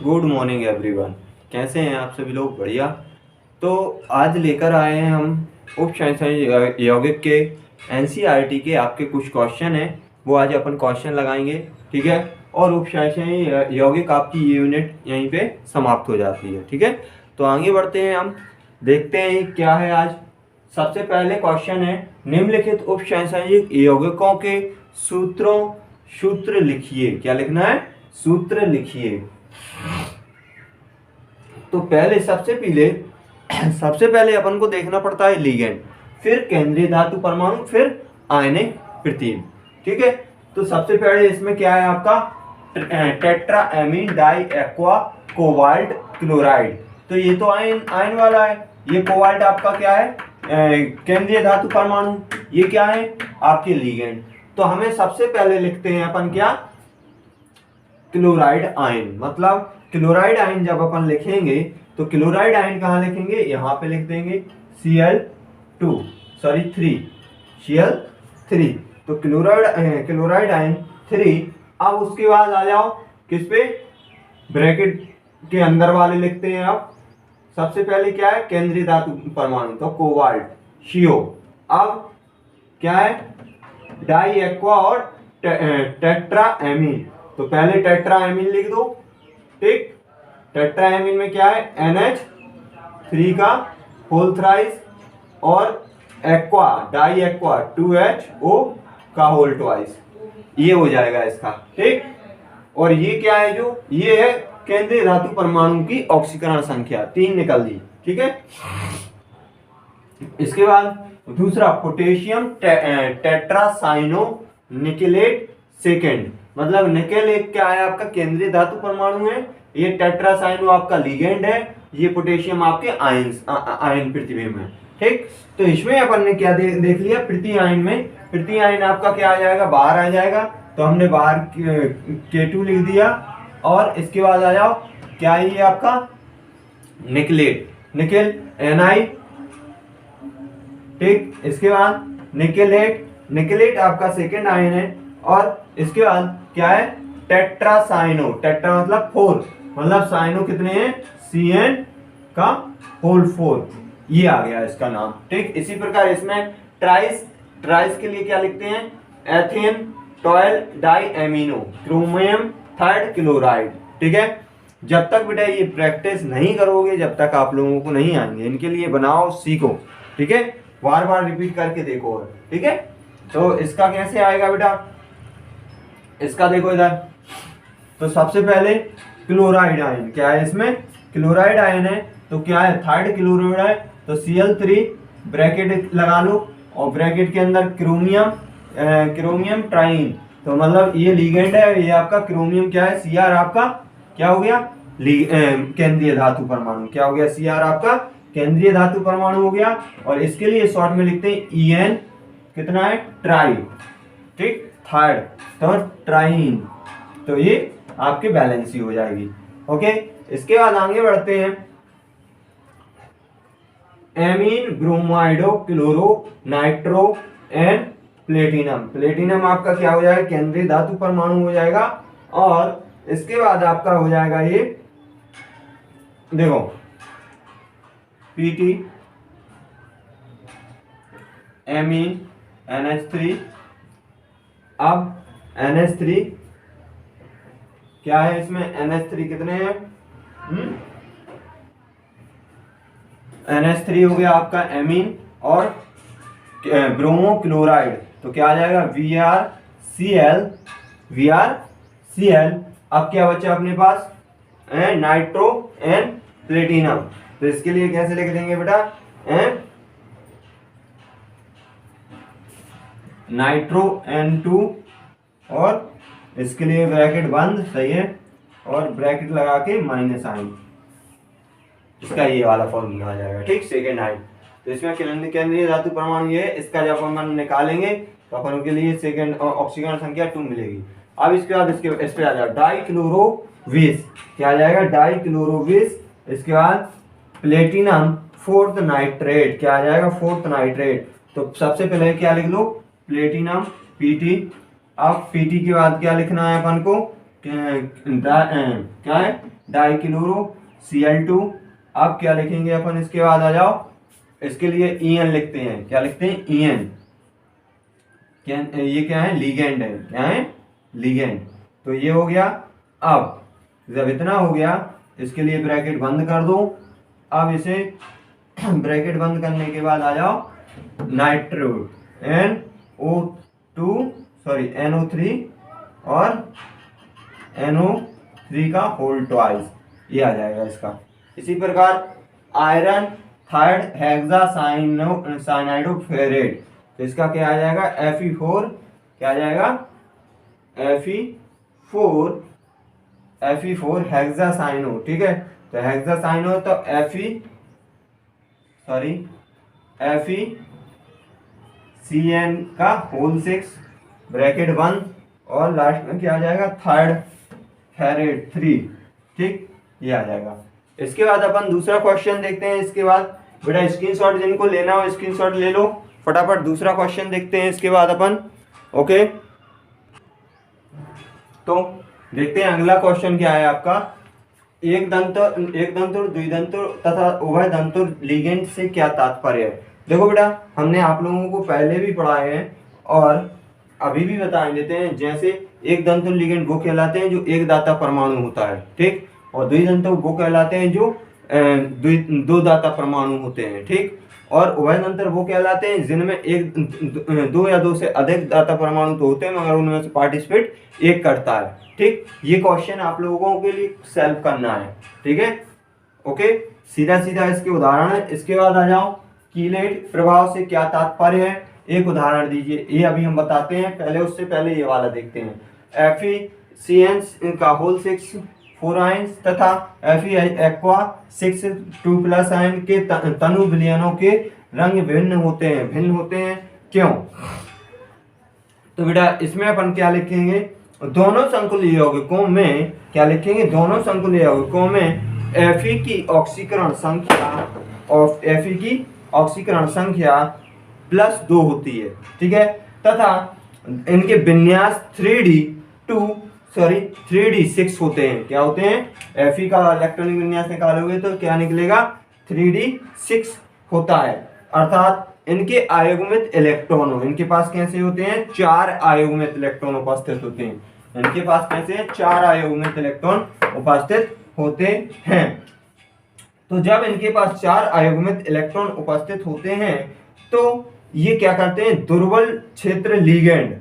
Good morning everyone. कैसे हैं आप सभी लोग? बढ़िया। तो आज लेकर आए हैं हम उप शास्त्री यौगिक के एनसीईआरटी के आपके कुछ क्वेश्चन हैं, वो आज अपन क्वेश्चन लगाएंगे। ठीक है। और उप शास्त्री यौगिक आपकी ये यूनिट यहीं पे समाप्त हो जाती है। ठीक है। तो आगे बढ़ते हैं, हम देखते हैं क्या है आज। सबसे पहले क्वेश्चन है, निम्नलिखित उप शास्त्री यौगिकों के सूत्र लिखिए। क्या लिखना है? सूत्र लिखिए। तो सबसे पहले अपन को देखना पड़ता है लिगेंड, फिर केंद्रीय धातु परमाणु, फिर आयनिक प्रतीक। ठीक है। तो सबसे पहले इसमें क्या है आपका tetraammine di aqua cobalt chloride. तो ये तो आयन वाला है। ये कोबाल्ट आपका क्या है? केंद्रीय धातु परमाणु। ये क्या है? आपके लिगेंड। तो हमें सबसे पहले लिखते हैं अपन क्या? Chloride ion. मतलब क्लोराइड आयन जब अपन लिखेंगे तो क्लोराइड आयन कहाँ लिखेंगे? यहाँ पे लिख देंगे Cl3। तो क्लोराइड आयन 3। अब उसके बाद आ जाओ किस पे? ब्रैकेट के अंदर वाले लिखते हैं। अब सबसे पहले क्या है? केंद्रीय धातु परमाणु, तो कोबाल्ट CO। अब क्या है? डाई एक्वा और टेट्राएमीन। तो पहले टेट्राएमीन लिख दो। ठीक। टेट्राएमीन में क्या है? NH3 का होल थ्राइस और एक्वा डाई एक्वा 2HO का होल ट्वाइस। ये हो जाएगा इसका। ठीक। और ये क्या है? जो ये है केंद्रीय धातु परमाणु की ऑक्सीकरण संख्या 3 निकल दी। ठीक है। इसके बाद दूसरा पोटेशियम टेट्रासाइनो निकेलेट सेकेंड। मतलब निकेल एक क्या है? आपका केंद्रीय धातु परमाणु है। ये टेट्रासाइनो आपका लिगेंड है। ये पोटेशियम आपके आयन पृथ्वी में। ठीक। तो इसमें अपन ने क्या देख लिया? प्रति आयन में प्रति आयन आपका क्या आ जाएगा? बाहर आ जाएगा। तो हमने बाहर K2 लिख दिया। और इसके बाद आ जाओ क्या है? ये आपका निकेलेट निकेल Ni। ठीक। इसके बाद निकेलेट आपका सेकेंड आयन है। और इसके बाद क्या है? टेट्रासाइनो। टेट्रा मतलब 4, मतलब साइनो कितने हैं? Cn का होल 4। ये आ गया इसका नाम। ठीक। इसी प्रकार इसमें ट्राइस के लिए क्या लिखते हैं? एथेन टॉयल di amino chromium third chloride. ठीक है। जब तक बेटा ये प्रैक्टिस नहीं करोगे, जब तक आप लोगों को नहीं आएंगे। इनके लिए बनाओ, सीखो। ठीक है। बार बार रिपीट करके देखो। ठीक है। तो इसका कैसे आएगा बेटा? इसका देखो इधर। तो सबसे पहले क्लोराइड आयन क्या है? इसमें क्लोराइड आयन है तो क्या है? थर्ड क्लोराइड है। तो Cl3 ब्रैकेट लगा लो और ब्रैकेट के अंदर क्रोमियम ट्राइन। तो मतलब ये लिगेंड है। ये आपका क्रोमियम क्या है? Cr आपका क्या हो गया? केंद्रीय धातु परमाणु। क्या हो गया? Cr आपका केंद्रीय धातु परमाणु हो गया। और इसके लिए शॉर्ट में लिखते हैं En। कितना है? ट्राई। ठीक। थर्ड तो ट्राइन। तो ये आपके बैलेंसी हो जाएगी। ओके। इसके बाद आगे बढ़ते हैं। Ammine bromido chloro nitro and platinum. Platinum आपका क्या हो जाएगा? केंद्रीय धातु परमाणु हो जाएगा। और इसके बाद आपका हो जाएगा ये, देखो Pt एमीन NH3। अब NH3 क्या है? इसमें NH3 कितने हैं? NH3 हो गया आपका एमीन और ब्रोमो क्लोराइड। तो क्या आ जाएगा? VrCl। अब क्या बचा अपने पास? Nitro and platinum. तो इसके लिए कैसे लिख देंगे बेटा? नाइट्रो N2 और इसके लिए ब्रैकेट बंद। सही है। और ब्रैकेट लगा के माइनस आयन। इसका ये वाला फॉर्मूला आ जाएगा। ठीक। Second ion. तो इसमें केंद्रीय धातु परमाणु ये, इसका जब अपन निकालेंगे तो अपन के लिए सेकेंड ऑक्सीकरण संख्या 2 मिलेगी। अब इसके बाद इस पे आ जाएगा डाइक्लोरोविस। क्या आ जाएगा? डाइक्लोरोविस। इसके बाद प्लेटिनम फोर्थ नाइट्रेट। क्या आ जाएगा? Fourth nitrate. तो सबसे पहले क्या लिख लो? Platinum Pt। अब Pt के बाद क्या लिखना है अपन को? क्या है, डाइक्लोरो Cl2। अब क्या लिखेंगे अपन, इसके बाद आ जाओ, इसके लिए En लिखते हैं। क्या लिखते हैं, En। ये क्या है, लीगेंड है। क्या है, लीगेंड। तो ये हो गया। अब जब इतना हो गया, इसके लिए ब्रैकेट बंद कर दो। अब इसे ब्रैकेट बंद करने के बाद आ जाओ नाइट्रो NO3 और NO3 का होल ट्वाइस, ये आ जाएगा इसका। इसी प्रकार आयरन थर्ड हेक्सासाइनाइडोफेरेट, तो इसका क्या आ जाएगा, Fe4। क्या आ जाएगा, Fe4 हेक्सासाइनो। ठीक है, तो हेक्सासाइनो तो FeCN का होल 6 ब्रैकेट 1 और लास्ट में क्या आ जाएगा, थर्ड फेरेट 3। ठीक, ये आ जाएगा। इसके बाद अपन दूसरा क्वेश्चन देखते हैं। इसके बाद बेटा स्क्रीनशॉट जिनको लेना हो स्क्रीनशॉट ले लो, फटाफट दूसरा क्वेश्चन देखते हैं इसके बाद अपन। ओके, तो देखते हैं अगला क्वेश्चन क्या है आपका। एक दंतुर द्विदंतुर तथा उभय दंतुर लिगेंड से क्या तात्पर्य है। देखो बेटा, हमने आप लोगों को पहले भी पढ़ाए हैं और अभी भी बता देते हैं। जैसे एक दंतुर लिगेंड वो कहलाते हैं जो एक दाता परमाणु होता है, ठीक, और द्विदंतुर वो कहलाते हैं जो दो दाता परमाणु होते हैं, ठीक, और उभयदंतर वो कहलाते हैं जिनमें दो या दो से अधिक दाता परमाणु तो होते हैं मगर उनमें से पार्टिसिपेट एक करता है। ठीक, ये क्वेश्चन आप लोगों के लिए सॉल्व करना है। ठीक है, ओके, सीधा सीधा इसके उदाहरण है। इसके बाद आ जाओ, कीलेट प्रभाव से क्या तात्पर्य है, एक उदाहरण दीजिए। ये अभी हम बताते हैं, पहले उससे पहले ये वाला देखते हैं। FeCN का होल 6 4 आयंस तथा Fe एक्वा 6 2+ आयन के तनु विलयनों के रंग भिन्न होते हैं। क्यों? तो बेटा इसमें अपन क्या लिखेंगे, दोनों संकुल यौगिकों में क्या लिखेंगे, दोनों संकुल यौगिकों में Fe की ऑक्सीकरण संख्या +2 होती है। ठीक है, तथा इनके विन्यास 3D6 होते हैं। क्या होते हैं, Fe का इलेक्ट्रॉनिक विन्यास निकालोगे तो क्या निकलेगा, 3D6 होता है। अर्थात इनके आयुग्मित इलेक्ट्रॉनों, इनके पास कैसे होते हैं, 4 आयुग्मित इलेक्ट्रॉन उपस्थित होते हैं। इनके पास कैसे 4 आयुग्मित इलेक्ट्रॉन उपस्थित होते हैं। तो जब इनके पास 4 आयुग्मित इलेक्ट्रॉन उपस्थित होते हैं तो ये क्या करते हैं, दुर्बल क्षेत्र लीगेंड,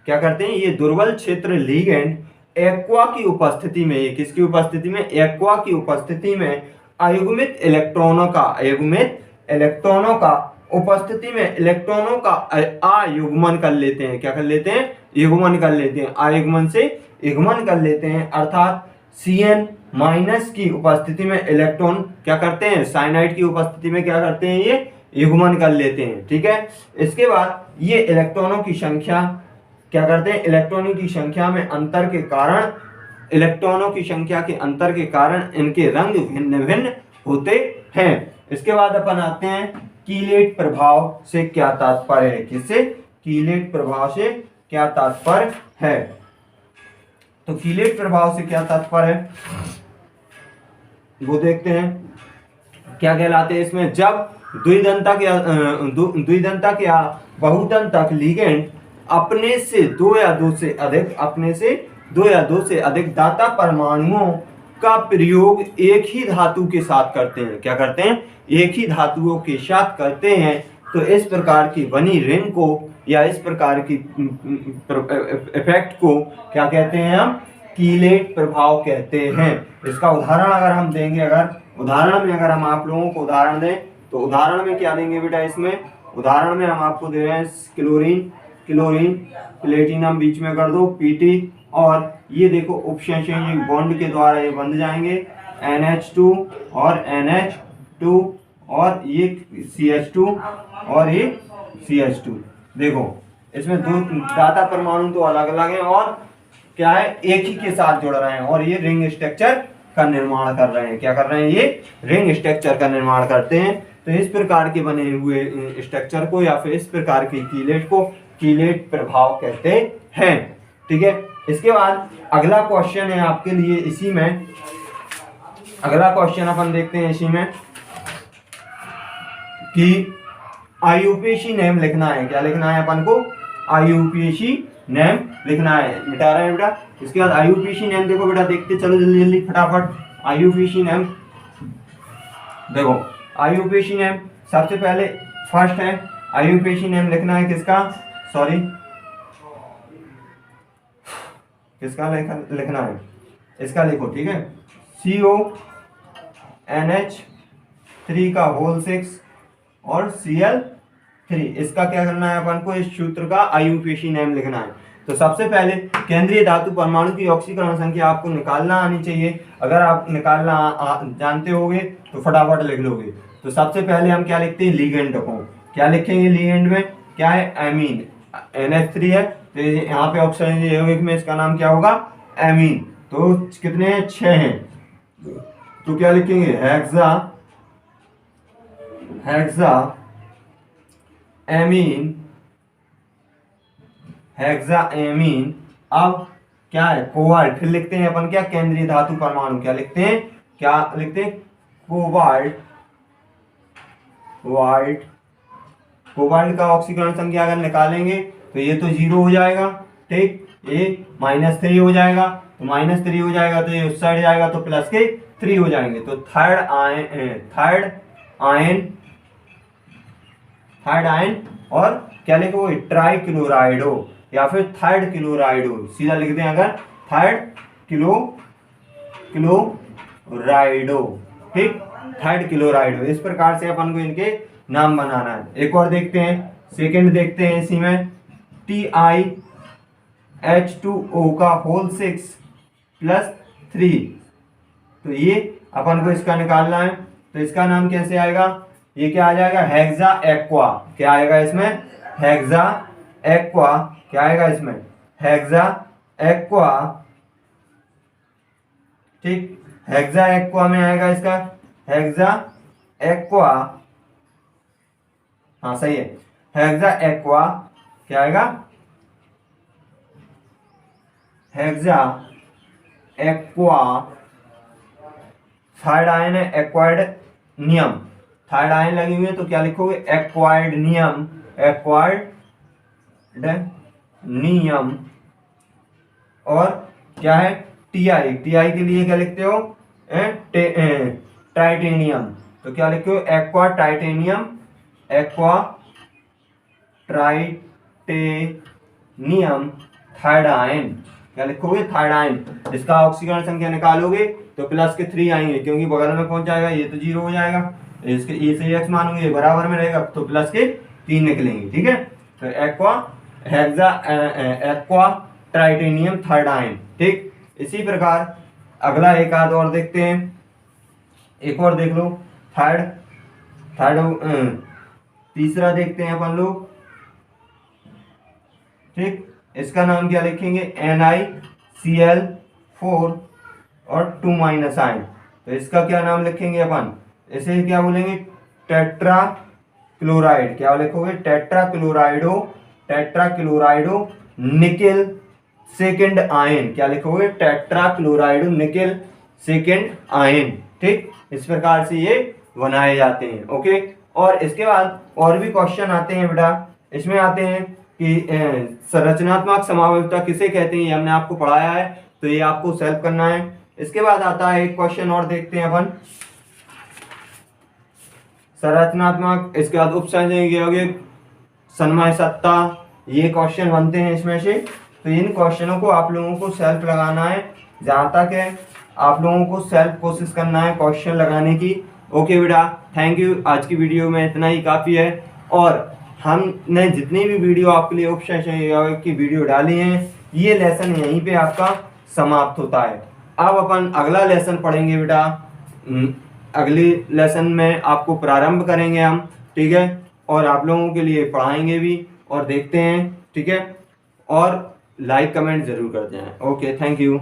क्या करते हैं, ये दुर्बल क्षेत्र लीगेंड एक्वा की उपस्थिति में, ये किसकी उपस्थिति में, एक्वा की उपस्थिति में आयुग्मित इलेक्ट्रॉनों का उपस्थिति में इलेक्ट्रॉनों का आयुग्मन कर लेते हैं। क्या कर लेते हैं, युग्मन कर लेते हैं, आयुग्मन से युग्मन कर लेते हैं। अर्थात Cn- की उपस्थिति में इलेक्ट्रॉन क्या करते हैं, साइनाइड की उपस्थिति में क्या करते हैं, ये युग्मन कर लेते हैं। ठीक है, इसके बाद ये इलेक्ट्रॉनों की संख्या क्या करते हैं, इलेक्ट्रॉनों की संख्या में अंतर के कारण, इलेक्ट्रॉनों की संख्या के अंतर के कारण इनके रंग भिन्न भिन्न होते हैं। इसके बाद अपन आते हैं कीलेट प्रभाव से क्या तात्पर्य है, किससे, कीलेट प्रभाव से क्या तात्पर्य है। तो कीलेट प्रभाव से क्या तात्पर्य है वो देखते हैं। क्या कहलाते हैं इसमें, जब द्विदंतक या बहुदंतक लिगेंड अपने से दो या दो से अधिक दाता परमाणुओं का प्रयोग एक ही धातु के साथ करते हैं। क्या करते हैं, एक ही धातुओं के साथ करते हैं। तो इस प्रकार की बनी रिंग को या इस प्रकार की इफेक्ट को क्या कहते हैं, हम कीलेट प्रभाव कहते हैं। इसका उदाहरण अगर हम देंगे, अगर हम आप लोगों को उदाहरण दें तो उदाहरण में क्या देंगे बेटा, इसमें उदाहरण में हम आपको दे रहे हैं क्लोरीन प्लेटिनम बीच में कर दो Pt, और ये देखो उपसंयोजक बॉन्ड के द्वारा ये बंध जाएंगे NH2 और NH2 और ये CH2 और ये CH2। देखो इसमें दो दाता परमाणु तो अलग अलग हैं और क्या है, एक ही के साथ जुड़ रहे हैं और ये रिंग स्ट्रक्चर का निर्माण कर रहे हैं। क्या कर रहे हैं, ये रिंग स्ट्रक्चर का निर्माण करते हैं। तो इस प्रकार के बने हुए स्ट्रक्चर को या फिर इस प्रकार के कीलेट को कीलेट प्रभाव कहते हैं। ठीक है, इसके बाद अगला क्वेश्चन है आपके लिए इसी में, अगला क्वेश्चन अपन देखते हैं इसी में कि आईयूपीएसी नेम लिखना है। क्या लिखना है अपन को? आईयूपीएसी नेम लिखना है। मिटा रहे हैं बेटा। इसके बाद आईयूपीएसी नेम देखो बेटा, देखते चलो जल्दी जल्दी फटाफट। आईयूपीएसी नेम देखो, आईयूपीएसी नेम सबसे पहले फर्स्ट है, आईयूपीएसी नेम लिखना है किसका, सॉरी किसका लिखना है, इसका लिखो, ठीक है। CONH3 का होल 6 और Cl3, इसका क्या करना है अपन को? इस सूत्र का आईयूपीएसी नेम लिखना है। तो सबसे पहले केंद्रीय धातु परमाणु की ऑक्सीकरण संख्या आपको निकालना आनी चाहिए। अगर आप निकालना जानते होगे तो फटाफट लिख लोगे। तो सबसे पहले हम क्या लिखते हैं? लिगेंड को क्या लिखेंगे? लिगेंड में क्या है? एमीन, NH3 है, तो यहाँ पे ऑक्सीजन यौगिक में इसका नाम क्या होगा? एमीन। तो कितने हैं? 6 हैं। तो क्या लिखेंगे? Hexa amine, hexa amine. अब क्या है? कोबाल्ट। फिर लिखते हैं अपन क्या? केंद्रीय धातु परमाणु। क्या लिखते हैं? क्या लिखते हैं? कोबाल्ट। कोबाल्ट का ऑक्सीकरण संख्या अगर निकालेंगे तो ये तो 0 हो जाएगा, ठीक। ये -3 हो जाएगा, तो -3 हो जाएगा तो ये उस साइड जाएगा तो प्लस के 3 हो जाएंगे। तो थर्ड आयन और क्या लिखोगे? ट्राइक्लोराइडो या फिर थर्ड क्लोराइडो, सीधा लिखते हैं अगर थर्ड क्लोराइडो, ठीक। थर्ड क्लोराइडो। इस प्रकार से अपन को इनके नाम बनाना है। एक और देखते हैं, सेकंड देखते हैं इसी में, TiH2O का होल 6 + 3। तो ये अपन को इसका निकालना है। तो इसका नाम कैसे आएगा? ये क्या आ जाएगा? Hexa aqua. क्या आएगा इसमें? Hexa aqua. क्या आएगा इसमें? हेक्सा एक्वा, ठीक। हेक्सा एक्वा में आएगा इसका हेक्सा एक्वा, हाँ सही है। हेक्सा एक्वा क्या आएगा? Hexa aqua. थर्ड आयन है एक्वायर्ड नियम, थर्ड आयन लगी हुई है तो क्या लिखोगे? एक्वायर्ड नियम, एक्वायर्ड नियम। और क्या है? टीआई, टीआई के लिए क्या लिखते हो? टाइटेनियम। तो क्या लिखते हो? Aqua titanium, aqua titanium third ion. क्या लिखोगे? Third ion. इसका ऑक्सीकरण संख्या निकालोगे तो प्लस के 3 आएंगे, क्योंकि बगल में पहुंच जाएगा, ये तो 0 हो जाएगा। इसके ए से एक्स मानोगे बराबर में रहेगा तो प्लस के 3 निकलेंगे, ठीक है। तो aqua hexa aqua titanium third ion, ठीक। इसी प्रकार अगला एक आध और देखते हैं, एक और देख लो। तीसरा देखते हैं अपन लोग, ठीक। इसका नाम क्या लिखेंगे? NiCl4 और 2- आयन। तो इसका क्या नाम लिखेंगे अपन? इसे क्या बोलेंगे? Tetra chloride. क्या लिखोगे? Tetra क्लोराइडो nickel second ion. क्या लिखोगे? टेट्रा क्लोराइडो निकेल सेकेंड आयन, ठीक। इस प्रकार से ये बनाए जाते हैं, ओके। और इसके बाद और भी क्वेश्चन आते हैं बेटा। इसमें आते हैं कि संरचनात्मक समावेशिता किसे कहते हैं, ये हमने आपको पढ़ाया है, तो ये आपको सॉल्व करना है। इसके बाद आता है एक क्वेश्चन और देखते हैं अपन, संरचनात्मक, इसके बाद उपसंयोजक यौगिक, सन्मय सत्ता, ये क्वेश्चन बनते हैं इसमें से। तो इन क्वेश्चनों को आप लोगों को सेल्फ लगाना है, जहाँ तक है आप लोगों को सेल्फ कोशिश करना है क्वेश्चन लगाने की, ओके बेटा। Thank you. आज की वीडियो में इतना ही काफ़ी है। और हमने जितनी भी वीडियो आपके लिए उपसंयोजक यौगिक की वीडियो डाली हैं, ये लेसन यहीं पे आपका समाप्त होता है। अब अपन अगला लेसन पढ़ेंगे बेटा, अगली लेसन में आपको प्रारंभ करेंगे हम, ठीक है। और आप लोगों के लिए पढ़ाएंगे भी, और देखते हैं, ठीक है। और लाइक कमेंट जरूर करते हैं, ओके। Thank you.